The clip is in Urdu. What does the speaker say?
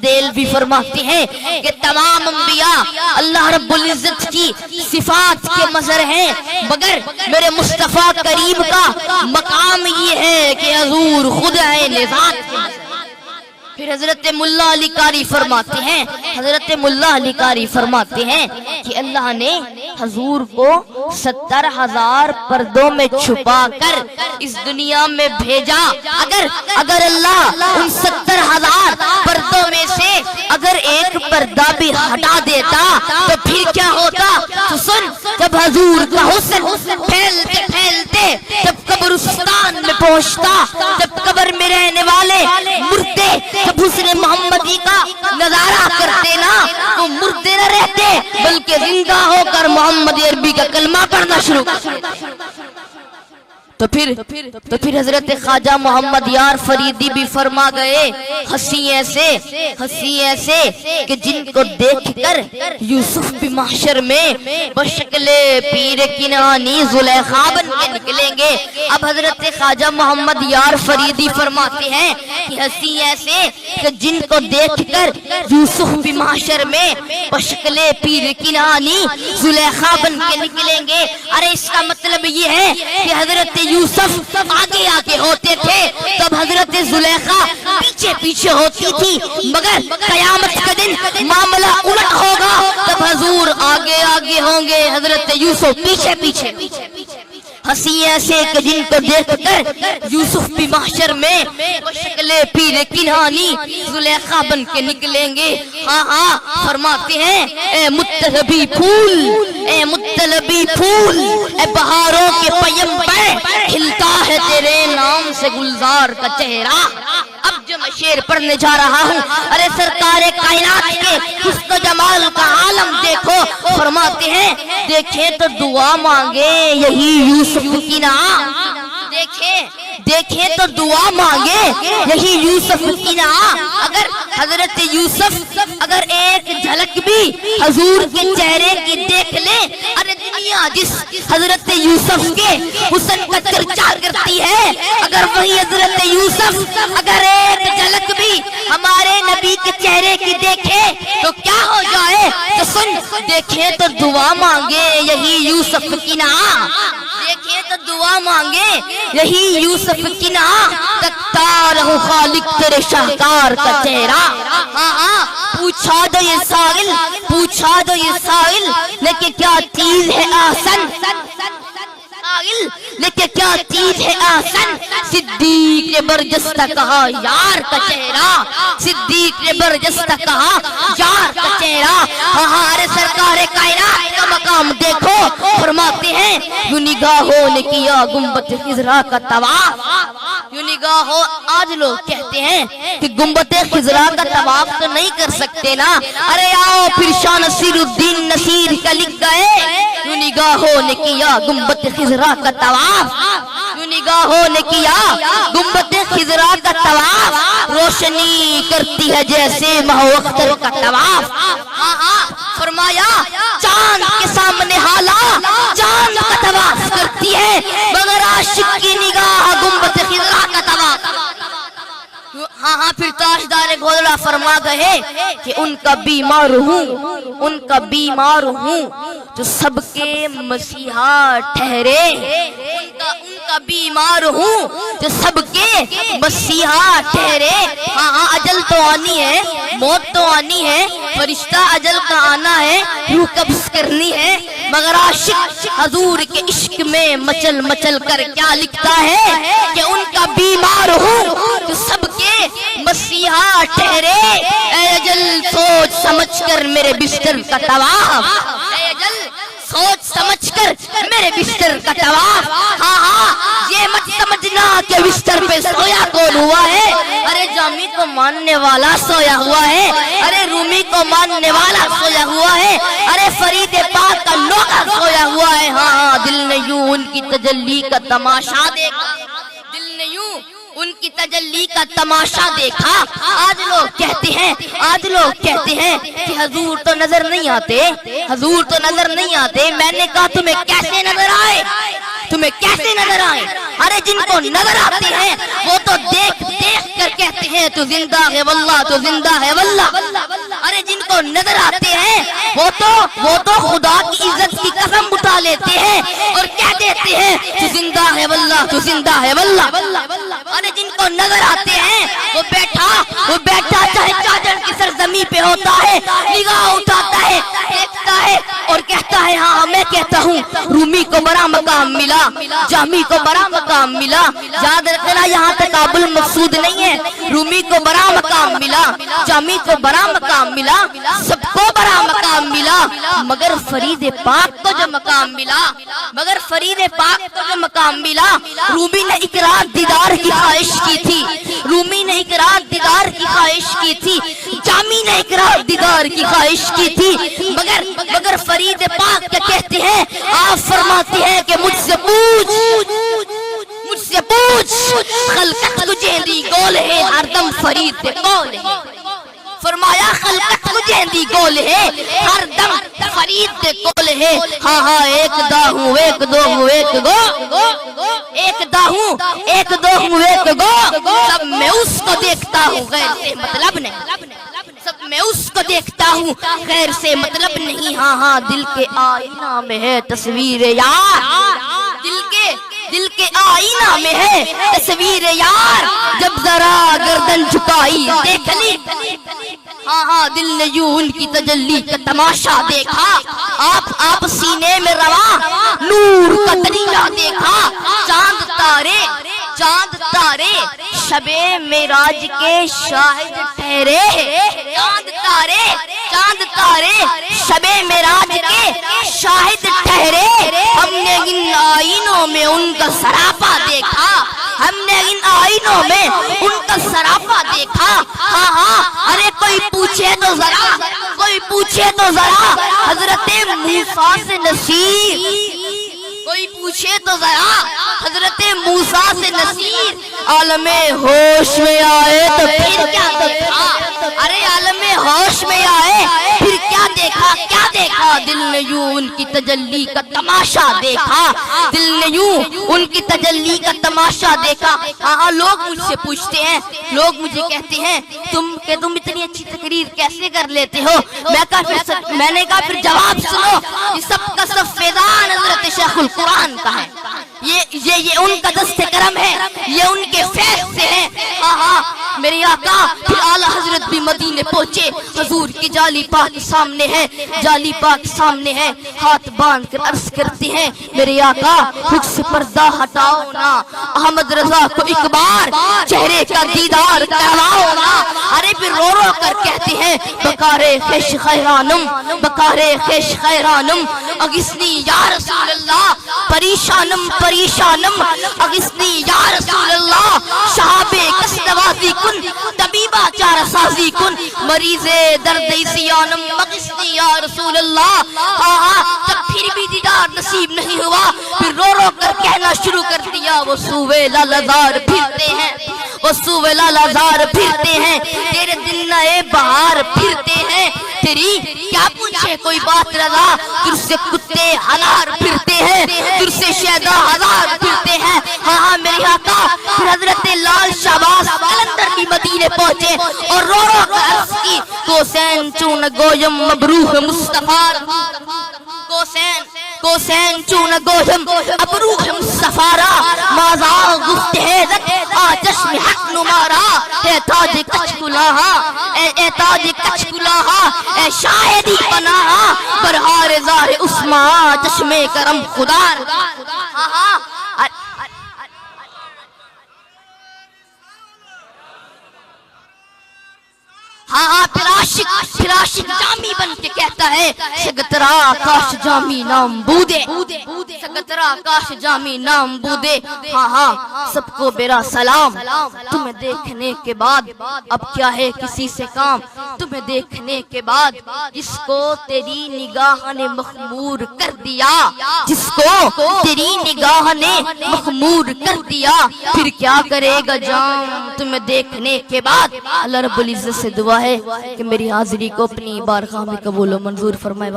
دہلوی بھی فرماتے ہیں کہ تمام انبیاء اللہ رب العزت کی صفات کے مظہر ہیں، مگر میرے مصطفیٰ کریم کا مقام یہ ہے کہ حضور خود عین ذات ہیں۔ پھر حضرت ملا علی قاری فرماتے ہیں، حضرت ملا علی قاری فرماتے ہیں کہ اللہ نے حضور کو 70,000 پردوں میں چھپا کر اس دنیا میں بھیجا۔ اگر اللہ ان 70,000 پردوں میں سے اگر ایک پردہ بھی ہٹا دیتا تو پھر کیا ہوتا؟ تو سن، جب حضور کا حسن پھیلتے پھیلتے جب قبرستان میں پہنچتا، جب قبر میں رہنے والے مردے جب حسن محمدی کا نظارہ کرتے نا تو مردے نہ رہتے بلکہ زندہ ہو کر محمد عربی کا کلمہ پڑھنا شروع کرتے۔ تو پھر حضرت خواجہ محمد یار فریدی بھی فرما گئے، ہنسی ایسے کہ جن کو دیکھ کر یوسف بھی محشر میں بشکل پیر کنعانی زلیخا بن کے نکلیں گے۔ اب حضرت خواجہ محمد یار فریدی فرماتے ہیں کہ ہنسی ایسے کہ جن کو دیکھ کر یوسف بھی محشر میں بشکل پیر کنعانی زلیخا بن کے نکلیں گے۔ ارے اس کا مطلب یہ ہے کہ حضرت یوسف آگے ہوتے تھے تب حضرت زلیخا پیچھے ہوتی تھی، مگر قیامت کا دن معاملہ الٹ ہوگا، تب حضور آگے ہوں گے، حضرت یوسف پیچھے۔ ہنسی ایسے کہ جن کو دیکھ کر یوسف بھی محشر میں بشکل پیر کنعانی زلیخا بن کے نکلیں گے۔ ہاں فرماتے ہیں اے مطلبی پھول، اے بہاروں کے پیمبر، کھلتا ہے تیرے نام سے گلزار کا چہرہ۔ اب جو میں شعر پڑھنے جا رہا ہوں، ارے سرکار کائنات کے حسن و جمال کا عالم دیکھو۔ فرماتے ہیں دیکھیں تو دعا مانگے یہی یوسف کی نا، دیکھیں تو دعا مانگے یہی یوسف کی نا۔ اگر حضرت یوسف اگر ایک جھلک بھی حضور کے چہرے کی دیکھ لے، ارے دنیا جس حضرت یوسف کے حسن کا چرچا کرتی ہے، اگر وہی حضرت یوسف اگر ایک جھلک بھی ہمارے نبی کے چہرے کی دیکھے تو کیا ہو جائے؟ تو سن، دیکھیں تو دعا مانگے یہی یوسف کی نا، دیکھیں تو دعا مانگے یہی یوسف کی نا، تکتا رہو خالق تیرے شاہکار کا چہرہ۔ پوچھا دو یہ سائل لیکن کیا چیز ہے آسن، لیکن کیا چیز ہے آسن، صدیق نے برجستہ کہا یار کا چہرہ، صدیق نے برجستہ کہا یار کا چہرہ۔ ہمارے سرکار کائنات کا مقام دیکھو، فرماتے ہیں یوں نگاہوں نے کیا گنبد خضرا کا طواف، یوں نگاہوں۔ آج لوگ کہتے ہیں کہ گنبد خضرا کا طواف تو نہیں کر سکتے نا، ارے آؤ پھر شاہ نصیر الدین نصیر کا لکھ گئے یوں نگاہوں نے کیا گنبد خضرا کا طواف، یوں نگاہوں نے کیا گنبد خضرا کا طواف، روشنی کرتی ہے جیسے ماہ اختر کا طواف۔ فرمایا چاند کے سامنے حالا چاند کا طواف کرتی ہے، مگر عاشق کی نگاہ گنبد خضرا کا طواف۔ پھر تاجدار گھوڑا فرما گئے کہ ان کا بیمار ہوں جو سب کے مسیحا ٹھہرے، ان کا بیمار ہوں جو سب کے مسیحا ٹھہرے۔ اجل تو آنی ہے، موت تو آنی ہے، فرشتہ اجل کا آنا ہے، روح قبض کرنی ہے، مگر عاشق حضور کے عشق میں مچل کر کیا لکھتا ہے کہ ان کا بیمار ہوں جو سب کے مسیحا ٹھہرے۔ اے اجل سوچ سمجھ کر میرے بستر کا طواف، اے اجل سوچ سمجھ کر میرے بستر کا طواف۔ یہ مت سمجھنا کہ بستر پہ سویا کون ہوا ہے، ارے جامی کو ماننے والا سویا ہوا ہے، ارے رومی کو ماننے والا سویا ہوا ہے، ارے فرید پاک کا نوکر سویا ہوا ہے۔ دل نے یوں ان کی تجلی کا تماشا دیکھا، دل نے یوں ان کی تجلی کا تماشا دیکھا۔ آج لوگ کہتے ہیں کہ حضور تو نظر نہیں آتے، حضور تو نظر نہیں آتے۔ میں نے کہا تمہیں کیسے نظر آئے؟ تمہیں کیسے نظر آئیں؟ ارے جن کو نظر آتے ہیں وہ تو دیکھ دیکھ کر کہتے ہیں تو زندہ ہے واللہ، تو زندہ ہے واللہ۔ ارے جن کو نظر آتے ہیں وہ تو خدا کی عزت کی قسم اٹھا لیتے ہیں اور کہہ دیتے ہیں تو زندہ ہے واللہ، تو زندہ ہے واللہ۔ ارے جن کو نظر آتے ہیں وہ بیٹھا چاہے چادر کی سرزمین پہ ہوتا ہے، نگاہ اٹھاتا ہے، دیکھتا ہے اور کہتا ہے ہاں میں کہتا ہوں رومی کو بڑا مقام ملا، جامی کو بڑا مقام ملا۔ یاد رکھنا یہاں تقابل مقصود نہیں ہے، رومی کو بڑا مقام ملا، جامی کو بڑا مقام ملا، سب کو بڑا مقام ملا، مگر فرید پاک کو جو مقام ملا، مگر فرید پاک کو جو مقام ملا، رومی نے اقرار دیدار کی خواہش کی تھی، رومی نے اقرار دیدار کی خواہش کی تھی، جامی نے اقرار دیدار کی خواہش کی تھی، مگر فرید پاک کیا کہتے ہیں؟ آپ فرماتے ہیں کہ مجھ سے پوچھ خلقت تجھے دی گول ہے ہر دم فرید قول ہے۔ فرمایا خلقت تجھے دی گول ہے ہر دم فرید قول ہے۔ ہاں ہاں ایک دا ہوں ایک دو ہوں ایک گو، ایک دا ہوں ایک دو ہوں ایک گو، سب میں اس کو دیکھتا ہوں غیر سے مطلب نہیں، سب میں اس کو دیکھتا ہوں غیر سے مطلب نہیں۔ ہاں ہاں دل کے آئینہ میں ہے تصویر یار، دل کے آئینہ میں ہے تصویر یار، جب ذرا گردن جھکائی دیکھ لی، ہاں ہاں دل نے یوں ان کی تجلی کا تماشا دیکھا، آپ سینے میں رواں نور کا دریچہ دیکھا، چاند تارے شب معراج کے شاہد ٹھہرے، چاند تارے شب معراج کے شاہد ٹھہرے، ہم نے ان آئینوں میں ان کا سراپا دیکھا، ہم نے ان آئینوں میں ان کا سراپا دیکھا۔ ہاں ہاں ارے کوئی پوچھے تو ذرا حضرت موسیٰ سے نصیر، کوئی پوچھے تو ذرا حضرت موسیٰ سے نصیر، عالم ہوش میں آئے تو پھر کیا دیکھا؟ ارے عالم ہوش میں آئے پھر کیا دیکھا؟ کیا دیکھا؟ دل نے یوں ان کی تجلی کا تماشا دیکھا، دل نے یوں ان کی تجلی کا تماشا دیکھا۔ ہاں لوگ مجھ سے پوچھتے ہیں، لوگ مجھے کہتے ہیں تم اتنی اچھی تقریر کیسے کر لیتے ہو؟ میں نے کہا پھر جواب سنو، یہ سب کا سب فیضان حضرت شیخ القرآن کا ہے، یہ ان کا دست کرم ہے، یہ ان کے فیض سے ہے۔ ہاں میرے آقا پھر اعلیٰ حضرت بھی مدینے پہنچے، حضور کی جالی پاک سامنے ہے، جالی پاک سامنے ہے، ہاتھ باندھ کر عرض کرتے ہیں میرے آقا مجھ سے پردہ ہٹاؤ نا، احمد رضا کو ایک بار چہرے کا دیدار کرواؤ نا۔ ارے پھر رو رو کر کہتے ہیں بکارے خیش خیرانم، بکارے خیش خیرانم، اغثنی یا رسول اللہ، پریشانم اغثنی یا رسول اللہ، شہاب کس نوازی کن، طبیبہ چار سازی کن، مریض درد سیانم اغثنی یا رسول اللہ۔ ہاں جب پھر بھی دیدار نصیب نہیں ہوا پھر رو رو کر کہنا شروع کر دیا وہ سوے لالزار پھرتے ہیں، وہ سوے لالزار پھرتے ہیں، تیرے دل نئے بہار پھرتے ہیں، تیری کیا پوچھے کوئی بات رضا، تجھ سے کتے ہزار پھرتے ہیں، تجھ سے شہدا ہزار پھرتے ہیں۔ ہاں میرے آقا پھر حضرت لال شہباز قلندر بھی مدینے پہنچے اور رو رو کر عرض کی کوسین چون گویم مبروح مصطفیٰ، کوسین چون گویم ابروح مصطفیٰ را، مازال گفت حیدت آتش میں حق نمارا، اے تاج کچھ کلاہا، اے تاج کچھ کلاہا، اے شاہدی پناہا، برہار زار عثمان چشم کرم خدا۔ ہاں پھر عاشق جامی بن کے کہتا ہے سگترا کاش جامی نام بودے، سگترا کاش جامی نام بودے۔ ہاں سب کو میرا سلام، تمہیں دیکھنے کے بعد اب کیا ہے کسی سے کام، تمہیں دیکھنے کے بعد جس کو تیری نگاہ نے مخمور کر دیا، جس کو تیری نگاہ نے مخمور کر دیا، پھر کیا کرے گا جام تمہیں دیکھنے کے بعد۔ اللہ رب العزت سے دعا ہے کہ میری حاضری کو اپنی بارگاہ میں قبول و منظور فرمائے۔